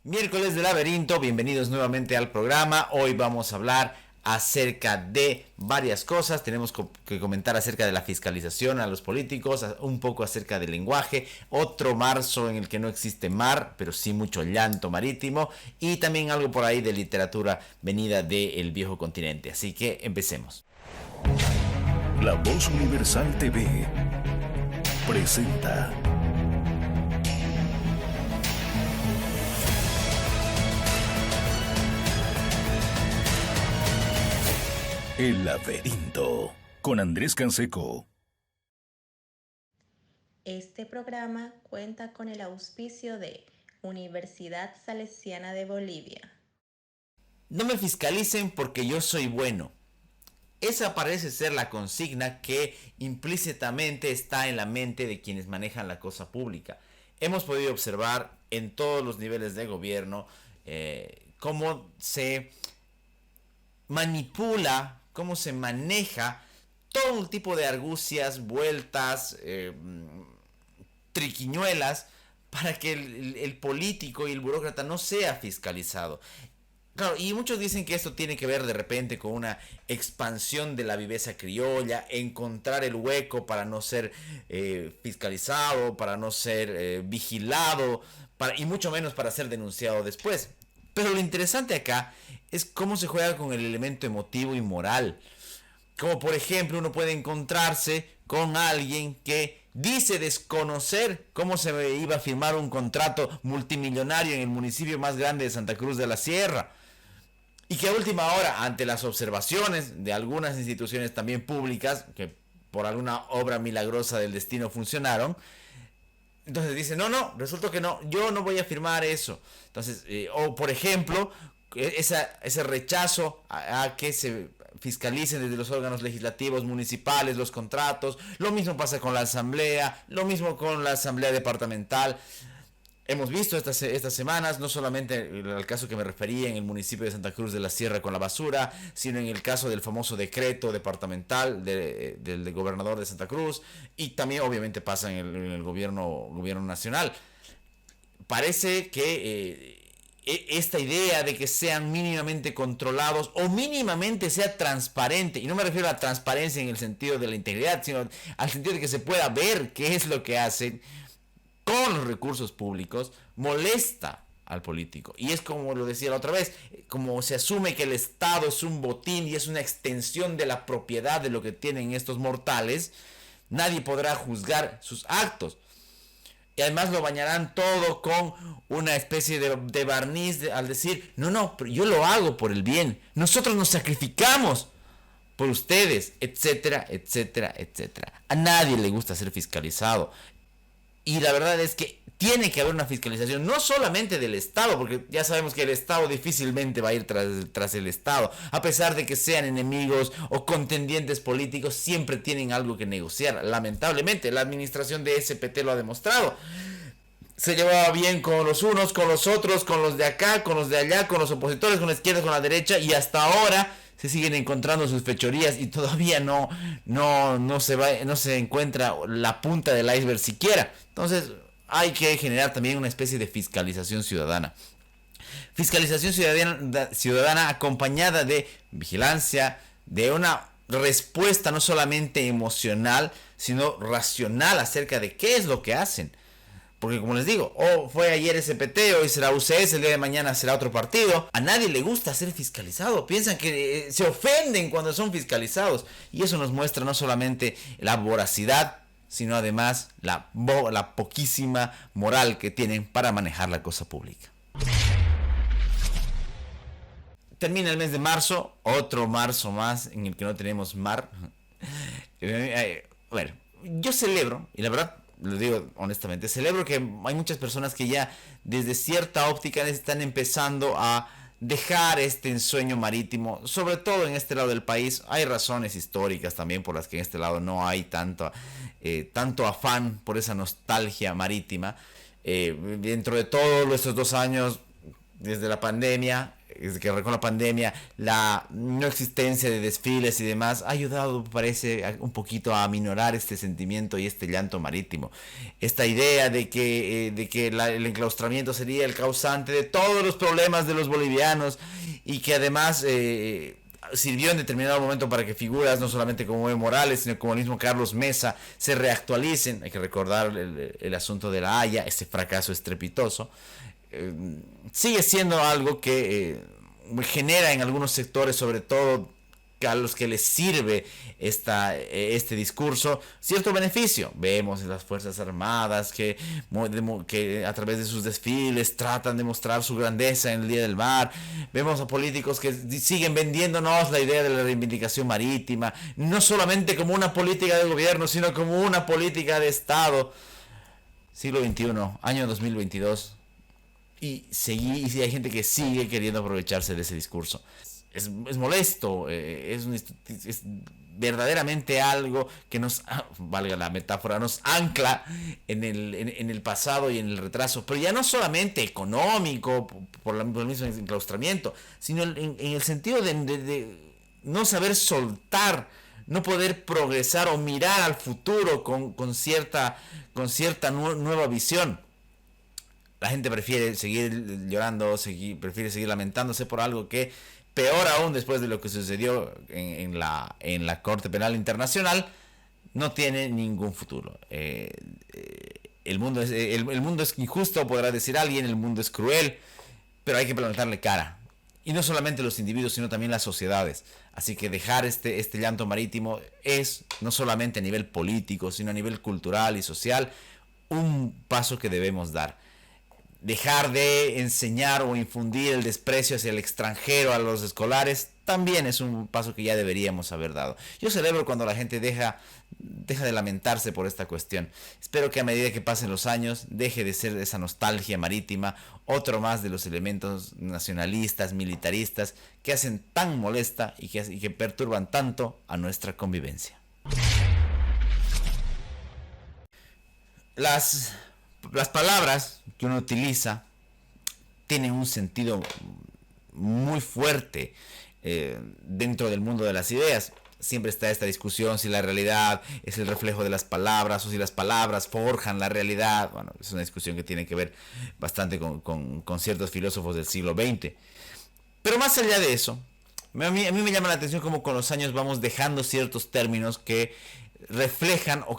Miércoles de Laberinto, bienvenidos nuevamente al programa. Hoy vamos a hablar acerca de varias cosas. Tenemos que comentar acerca de la fiscalización a los políticos, un poco acerca del lenguaje, otro marzo en el que no existe mar, pero sí mucho llanto marítimo, y también algo por ahí de literatura venida del viejo continente. Así que empecemos. La Voz Universal TV presenta El Laberinto con Andrés Canseco. Este programa cuenta con el auspicio de Universidad Salesiana de Bolivia. No me fiscalicen porque yo soy bueno. Esa parece ser la consigna que implícitamente está en la mente de quienes manejan la cosa pública. Hemos podido observar en todos los niveles de gobierno cómo se manipula, cómo se maneja todo un tipo de argucias, vueltas, triquiñuelas para que el político y el burócrata no sea fiscalizado. Claro, y muchos dicen que esto tiene que ver de repente con una expansión de la viveza criolla, encontrar el hueco para no ser fiscalizado, para no ser vigilado, y mucho menos para ser denunciado después. Pero lo interesante acá es cómo se juega con el elemento emotivo y moral. Como por ejemplo uno puede encontrarse con alguien que dice desconocer cómo se iba a firmar un contrato multimillonario en el municipio más grande de Santa Cruz de la Sierra. Y que a última hora, ante las observaciones de algunas instituciones también públicas, que por alguna obra milagrosa del destino funcionaron, entonces dice, no, resulta que no, yo no voy a firmar eso. Entonces, o por ejemplo, ese rechazo a que se fiscalicen desde los órganos legislativos municipales los contratos. Lo mismo pasa con la asamblea, lo mismo con la asamblea departamental. Hemos visto estas semanas, no solamente el caso que me refería en el municipio de Santa Cruz de la Sierra con la basura, sino en el caso del famoso decreto departamental del gobernador de Santa Cruz, y también obviamente pasa en el gobierno nacional. Parece que esta idea de que sean mínimamente controlados o mínimamente sea transparente, y no me refiero a la transparencia en el sentido de la integridad, sino al sentido de que se pueda ver qué es lo que hacen con los recursos públicos, molesta al político. Y es como lo decía la otra vez, como se asume que el Estado es un botín y es una extensión de la propiedad de lo que tienen estos mortales, nadie podrá juzgar sus actos. Y además lo bañarán todo con una especie de barniz al decir, no, pero yo lo hago por el bien. Nosotros nos sacrificamos por ustedes, etcétera, etcétera, etcétera. A nadie le gusta ser fiscalizado. Y la verdad es que tiene que haber una fiscalización, no solamente del Estado, porque ya sabemos que el Estado difícilmente va a ir tras el Estado. A pesar de que sean enemigos o contendientes políticos, siempre tienen algo que negociar. Lamentablemente, la administración de SPT lo ha demostrado. Se llevaba bien con los unos, con los otros, con los de acá, con los de allá, con los opositores, con la izquierda, con la derecha, y hasta ahora se siguen encontrando sus fechorías y todavía no se encuentra la punta del iceberg siquiera. Entonces hay que generar también una especie de fiscalización ciudadana. Fiscalización ciudadana acompañada de vigilancia, de una respuesta no solamente emocional, sino racional acerca de qué es lo que hacen. Porque como les digo, fue ayer SPT, hoy será UCS, el día de mañana será otro partido. A nadie le gusta ser fiscalizado. Piensan que se ofenden cuando son fiscalizados. Y eso nos muestra no solamente la voracidad, sino además la poquísima moral que tienen para manejar la cosa pública. Termina el mes de marzo, otro marzo más en el que no tenemos mar. Bueno, yo celebro, y la verdad, lo digo honestamente, celebro que hay muchas personas que ya desde cierta óptica están empezando a dejar este ensueño marítimo, sobre todo en este lado del país. Hay razones históricas también por las que en este lado no hay tanto afán por esa nostalgia marítima. Dentro de todos estos 2 años, desde la pandemia, con la pandemia, la no existencia de desfiles y demás, ha ayudado, parece, un poquito a aminorar este sentimiento y este llanto marítimo. Esta idea de que el enclaustramiento sería el causante de todos los problemas de los bolivianos y que además sirvió en determinado momento para que figuras no solamente como Evo Morales, sino como el mismo Carlos Mesa se reactualicen. Hay que recordar el asunto de la Haya, ese fracaso estrepitoso. Sigue siendo algo que genera en algunos sectores, sobre todo a los que les sirve este discurso, cierto beneficio. Vemos en las Fuerzas Armadas que a través de sus desfiles tratan de mostrar su grandeza en el Día del Mar. Vemos a políticos que siguen vendiéndonos la idea de la reivindicación marítima, no solamente como una política de gobierno, sino como una política de Estado. Siglo XXI, año 2022. Y hay gente que sigue queriendo aprovecharse de ese discurso. Es molesto, es verdaderamente algo que nos, valga la metáfora, nos ancla en el pasado y en el retraso, pero ya no solamente económico, por el mismo enclaustramiento, sino en el sentido de no saber soltar, no poder progresar o mirar al futuro con cierta nueva visión. La gente prefiere seguir llorando, prefiere seguir lamentándose por algo que, peor aún después de lo que sucedió en la Corte Penal Internacional, no tiene ningún futuro. El mundo es injusto, podrá decir alguien, el mundo es cruel, pero hay que plantarle cara. Y no solamente los individuos, sino también las sociedades. Así que dejar este llanto marítimo es, no solamente a nivel político, sino a nivel cultural y social, un paso que debemos dar. Dejar de enseñar o infundir el desprecio hacia el extranjero a los escolares también es un paso que ya deberíamos haber dado. Yo celebro cuando la gente deja de lamentarse por esta cuestión. Espero que a medida que pasen los años deje de ser esa nostalgia marítima, otro más de los elementos nacionalistas, militaristas que hacen tan molesta y que perturban tanto a nuestra convivencia. Las palabras que uno utiliza tienen un sentido muy fuerte dentro del mundo de las ideas. Siempre está esta discusión si la realidad es el reflejo de las palabras o si las palabras forjan la realidad. Bueno, es una discusión que tiene que ver bastante con ciertos filósofos del siglo XX. Pero más allá de eso, a mí me llama la atención cómo con los años vamos dejando ciertos términos que reflejan o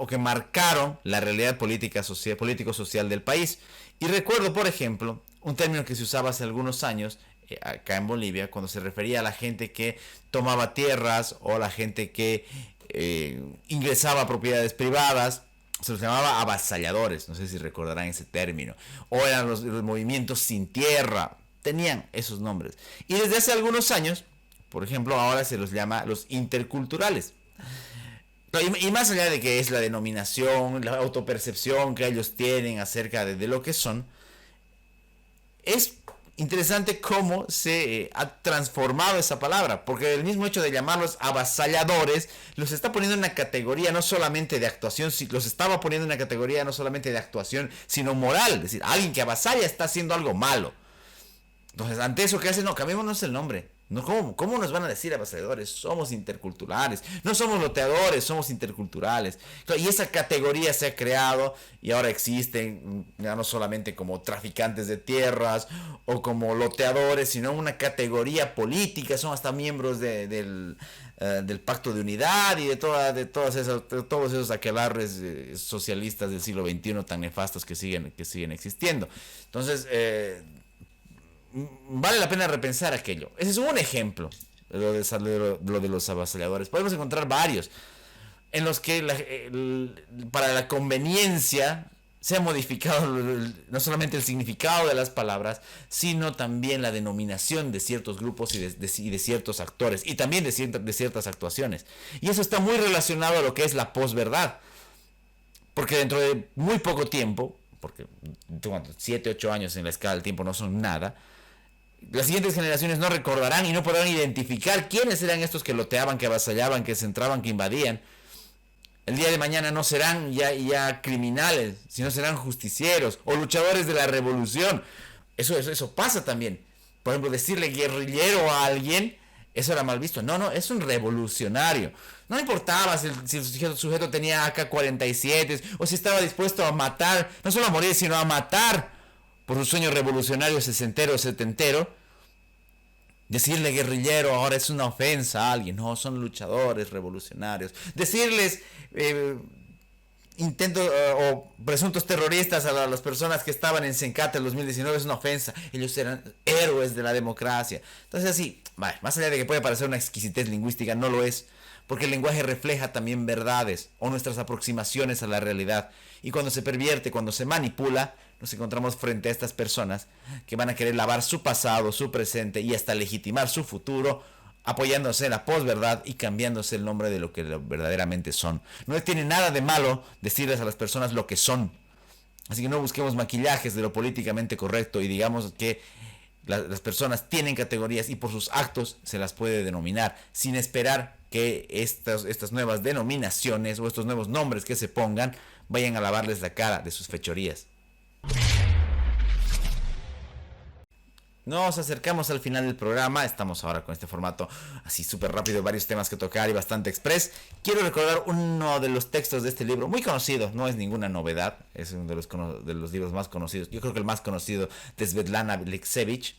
que marcaron la realidad político-social del país. Y recuerdo, por ejemplo, un término que se usaba hace algunos años acá en Bolivia, cuando se refería a la gente que tomaba tierras o a la gente que ingresaba a propiedades privadas. Se los llamaba avasalladores, no sé si recordarán ese término, o eran los movimientos sin tierra, tenían esos nombres. Y desde hace algunos años, por ejemplo, ahora se los llama los interculturales. Y más allá de que es la denominación, la autopercepción que ellos tienen acerca de lo que son, es interesante cómo se ha transformado esa palabra, porque el mismo hecho de llamarlos avasalladores los está poniendo en una categoría no solamente de actuación, los estaba poniendo en una categoría no solamente de actuación, sino moral. Es decir, alguien que avasalla está haciendo algo malo. Entonces, ante eso, ¿qué hacen? No, cambiémonos el nombre. No, ¿cómo nos van a decir avasalladores? Somos interculturales. No somos loteadores, somos interculturales. Y esa categoría se ha creado y ahora existen ya no solamente como traficantes de tierras o como loteadores, sino una categoría política. Son hasta miembros del Pacto de Unidad y de todos esos aquelarres socialistas del siglo XXI tan nefastos que siguen existiendo. Entonces, vale la pena repensar aquello. Ese es un ejemplo de lo de los avasalladores. Podemos encontrar varios en los que para la conveniencia se ha modificado no solamente el significado de las palabras, sino también la denominación de ciertos grupos y de ciertos actores, y también de ciertas actuaciones. Y eso está muy relacionado a lo que es la posverdad, porque dentro de muy poco tiempo, porque 7, 8 años en la escala del tiempo no son nada, las siguientes generaciones no recordarán y no podrán identificar quiénes eran estos que loteaban, que avasallaban, que se entraban, que invadían. El día de mañana no serán ya criminales, sino serán justicieros o luchadores de la revolución. Eso pasa también. Por ejemplo, decirle guerrillero a alguien, eso era mal visto. No, es un revolucionario. No importaba si el sujeto tenía AK-47 o si estaba dispuesto a matar, no solo a morir, sino a matar por su sueño revolucionario sesentero o setentero. Decirle guerrillero ahora es una ofensa a alguien. No, son luchadores revolucionarios. Decirles o presuntos terroristas a las personas que estaban en Sencate en 2019 es una ofensa. Ellos eran héroes de la democracia. Entonces así, más allá de que puede parecer una exquisitez lingüística, no lo es. Porque el lenguaje refleja también verdades o nuestras aproximaciones a la realidad. Y cuando se pervierte, cuando se manipula, nos encontramos frente a estas personas que van a querer lavar su pasado, su presente y hasta legitimar su futuro, apoyándose en la posverdad y cambiándose el nombre de lo que verdaderamente son. No tiene nada de malo decirles a las personas lo que son. Así que no busquemos maquillajes de lo políticamente correcto y digamos que las personas tienen categorías y por sus actos se las puede denominar, sin esperar que estas nuevas denominaciones o estos nuevos nombres que se pongan vayan a lavarles la cara de sus fechorías. Nos acercamos al final del programa. Estamos ahora con este formato así súper rápido, varios temas que tocar y bastante express. Quiero recordar uno de los textos de este libro, muy conocido, no es ninguna novedad, es uno de los libros más conocidos, yo creo que el más conocido, de Svetlana Alexievich.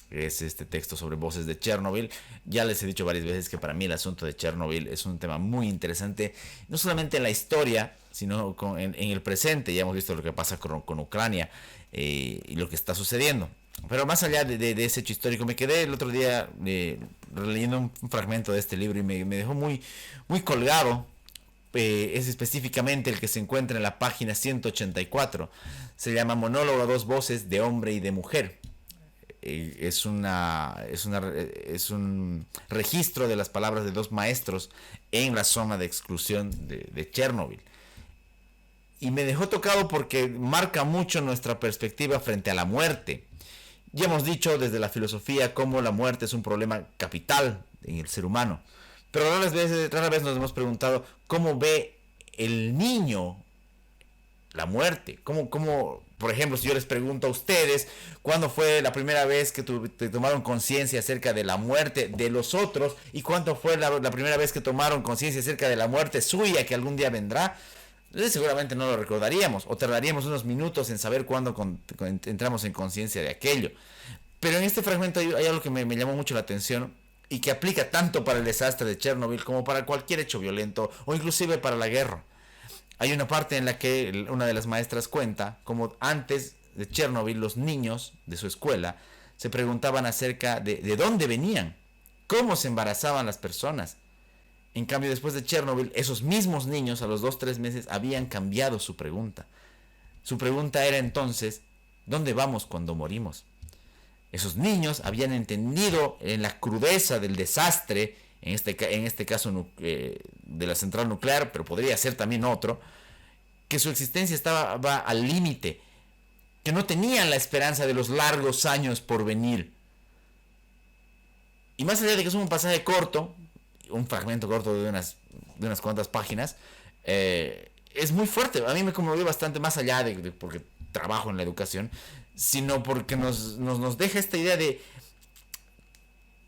Es este texto sobre voces de Chernobyl. Ya les he dicho varias veces que para mí el asunto de Chernobyl es un tema muy interesante, no solamente en la historia, sino en el presente. Ya hemos visto lo que pasa con Ucrania y lo que está sucediendo. Pero más allá de ese hecho histórico, me quedé el otro día releyendo un fragmento de este libro y me dejó muy, muy colgado. Es específicamente el que se encuentra en la página 184. Se llama Monólogo a dos voces, de hombre y de mujer. Es un registro de las palabras de dos maestros en la zona de exclusión de Chernobyl. Y me dejó tocado porque marca mucho nuestra perspectiva frente a la muerte. Ya hemos dicho desde la filosofía cómo la muerte es un problema capital en el ser humano. Pero rara vez nos hemos preguntado cómo ve el niño la muerte. Cómo, por ejemplo, si yo les pregunto a ustedes cuándo fue la primera vez que tomaron conciencia acerca de la muerte de los otros y cuándo fue la primera vez que tomaron conciencia acerca de la muerte suya que algún día vendrá, seguramente no lo recordaríamos o tardaríamos unos minutos en saber cuándo entramos en conciencia de aquello. Pero en este fragmento hay algo que me llamó mucho la atención y que aplica tanto para el desastre de Chernobyl como para cualquier hecho violento o inclusive para la guerra. Hay una parte en la que una de las maestras cuenta cómo antes de Chernobyl los niños de su escuela se preguntaban acerca de dónde venían, cómo se embarazaban las personas. En cambio, después de Chernobyl, esos mismos niños a los 2-3 meses habían cambiado su pregunta. Su pregunta era entonces, ¿dónde vamos cuando morimos? Esos niños habían entendido en la crudeza del desastre, en este caso de la central nuclear, pero podría ser también otro, que su existencia estaba al límite, que no tenían la esperanza de los largos años por venir. Y más allá de que es un pasaje corto, un fragmento corto de unas cuantas páginas, es muy fuerte. A mí me conmovió bastante, más allá de porque trabajo en la educación, sino porque nos deja esta idea de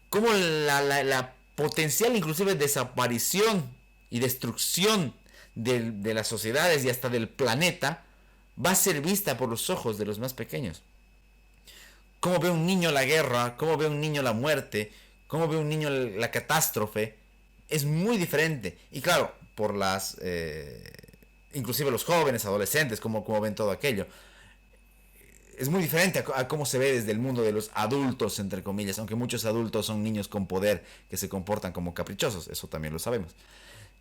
cómo la potencial inclusive desaparición y destrucción de las sociedades y hasta del planeta va a ser vista por los ojos de los más pequeños. Cómo ve un niño la guerra, cómo ve un niño la muerte, cómo ve un niño la catástrofe, es muy diferente. Y claro, por inclusive los jóvenes, adolescentes, cómo ven todo aquello. Es muy diferente a cómo se ve desde el mundo de los adultos, entre comillas, aunque muchos adultos son niños con poder que se comportan como caprichosos, eso también lo sabemos.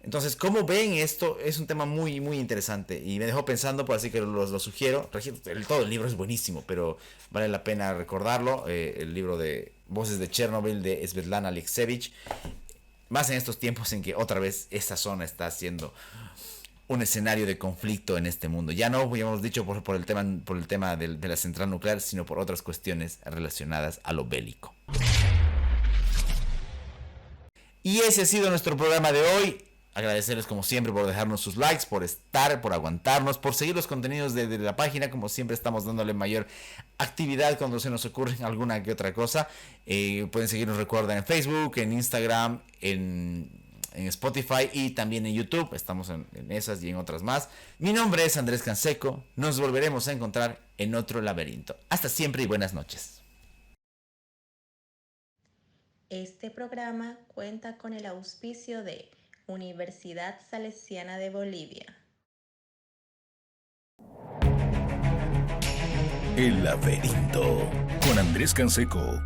Entonces, ¿cómo ven esto? Es un tema muy, muy interesante y me dejó pensando, por así que lo sugiero. Todo el libro es buenísimo, pero vale la pena recordarlo. El libro de Voces de Chernobyl de Svetlana Alexievich. Más en estos tiempos en que otra vez esa zona está siendo un escenario de conflicto en este mundo. Ya no, ya hemos dicho por el tema de la central nuclear, sino por otras cuestiones relacionadas a lo bélico. Y ese ha sido nuestro programa de hoy. Agradecerles como siempre por dejarnos sus likes, por estar, por aguantarnos, por seguir los contenidos de la página. Como siempre estamos dándole mayor actividad cuando se nos ocurre alguna que otra cosa. Pueden seguirnos, recuerden, en Facebook, en Instagram, en Spotify y también en YouTube. Estamos en esas y en otras más. Mi nombre es Andrés Canseco. Nos volveremos a encontrar en otro laberinto. Hasta siempre y buenas noches. Este programa cuenta con el auspicio de Universidad Salesiana de Bolivia. El laberinto con Andrés Canseco.